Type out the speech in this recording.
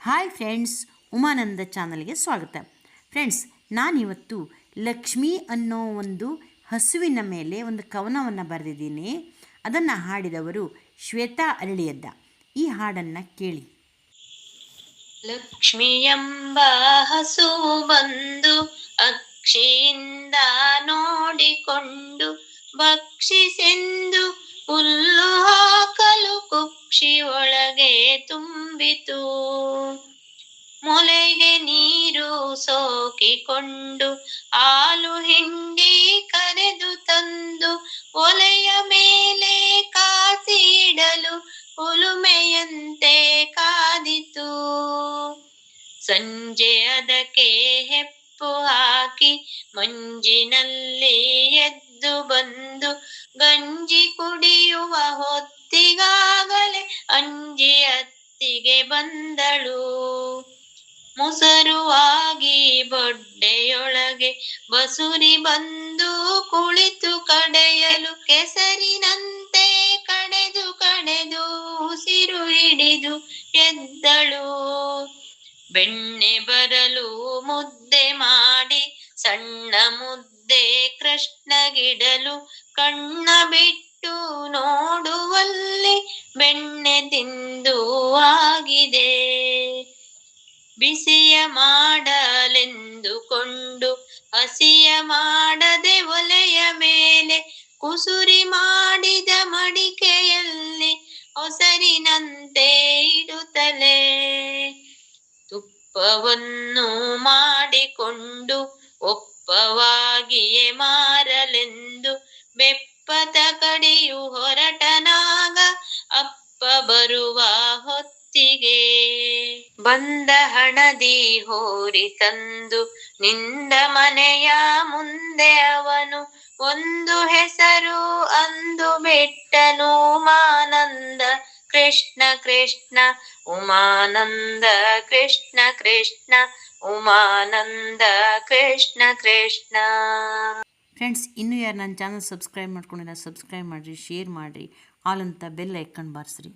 Hi friends, Umananda ಚಾನಲ್ಗೆ ಸ್ವಾಗತ. Friends, ನಾನಿವತ್ತು ಲಕ್ಷ್ಮಿ ಅನ್ನೋ ಒಂದು ಹಸುವಿನ ಮೇಲೆ ಒಂದು ಕವನವನ್ನು ಬರೆದಿದ್ದೀನಿ. ಅದನ್ನು ಹಾಡಿದವರು ಶ್ವೇತಾ ಅರಳಿಯದ್ದ. ಈ ಹಾಡನ್ನು ಕೇಳಿ. ಲಕ್ಷ್ಮಿ ಎಂಬ ಹಸು ಬಂದು ಅಕ್ಷಿಯಿಂದ ನೋಡಿಕೊಂಡು ಭಕ್ಷಿಸೆಂದು ಹುಲ್ಲು ಹಾಕಲು ಕುಕ್ಷಿ ಒಳಗೆ ತುಂಬಿತು. ಮೊಲೆಗೆ ನೀರು ಸೋಕಿಕೊಂಡು ಹಾಲು ಹಿಂಡಿ ಕರೆದು ತಂದು ಒಲೆಯ ಮೇಲೆ ಕಾಸಿಡಲು ಉಲುಮೆಯಂತೆ ಕಾದಿತು. ಸಂಜೆ ಅದಕ್ಕೆ ಹೆಪ್ಪು ಹಾಕಿ ಮಂಜಿನಲ್ಲಿ ಎದ್ದು ಬಂದು ಗಂಜಿ ಕುಡಿಯುವ ಹೊತ್ತಿಗಾಗಲೇ ಅಂಜಿ ಅತ್ತಿಗೆ ಬಂದಳು. ಮುಸರುವಾಗಿ ಬೊಡ್ಡೆಯೊಳಗೆ ಬಸುರಿ ಬಂದು ಕುಳಿತು ಕಡೆಯಲು ಕೆಸರಿನಂತೆ ಕಡೆದು ಕಡೆದು ಉಸಿರು ಹಿಡಿದು ಎದ್ದಳು. ಬೆಣ್ಣೆ ಬರಲು ಮುದ್ದೆ ಮಾಡಿ ಸಣ್ಣ ಮುದ್ದೆ ಕೃಷ್ಣಗಿಡಲು ಕಣ್ಣ ಬಿಟ್ಟು ನೋಡುವಲ್ಲಿ ಬೆಣ್ಣೆ ತಿಂದು ಆಗಿದೆ. ಬಿಸಿಯ ಮಾಡಲೆಂದುಕೊಂಡು ಹಸಿಯ ಮಾಡದೆ ಒಲೆಯ ಮೇಲೆ ಕುಸುರಿ ಮಾಡಿದ ಮಡಿಕೆಯಲ್ಲಿ ಹೊಸರಿನಂತೆ ಇಡುತ್ತಲೇ ತುಪ್ಪವನ್ನು ಮಾಡಿಕೊಂಡು ಒಪ್ಪವಾಗಿಯೇ ಮಾರಲೆಂದು ಬೆಪ್ಪದ ಕಡೆಯು ಹೊರಟನಾಗ ಅಪ್ಪ ಬರುವ ಹೊತ್ತಿಗೆ ಬಂದ ಹಣದಿ ಹೋರಿ ತಂದು ನಿಂದ ಮನೆಯ ಮುಂದೆ ಅವನು ಒಂದು ಹೆಸರು ಅಂದು ಬಿಟ್ಟನು. ಉಮಾನಂದ ಕೃಷ್ಣ ಕೃಷ್ಣ ಉಮಾನಂದ ಕೃಷ್ಣ ಕೃಷ್ಣ ಉಮಾನಂದ ಕೃಷ್ಣ ಕೃಷ್ಣ. ಫ್ರೆಂಡ್ಸ್, ಇನ್ನೂ ಯಾರು ನನ್ನ ಚಾನಲ್ ಸಬ್ಸ್ಕ್ರೈಬ್ ಮಾಡ್ಕೊಂಡಿಲ್ಲ, ಸಬ್ಸ್ಕ್ರೈಬ್ ಮಾಡಿರಿ, ಶೇರ್ ಮಾಡಿರಿ, ಆಲ್ ಅಂತ ಬೆಲ್ ಐಕನ್ ಬಾರಿಸ್ರಿ.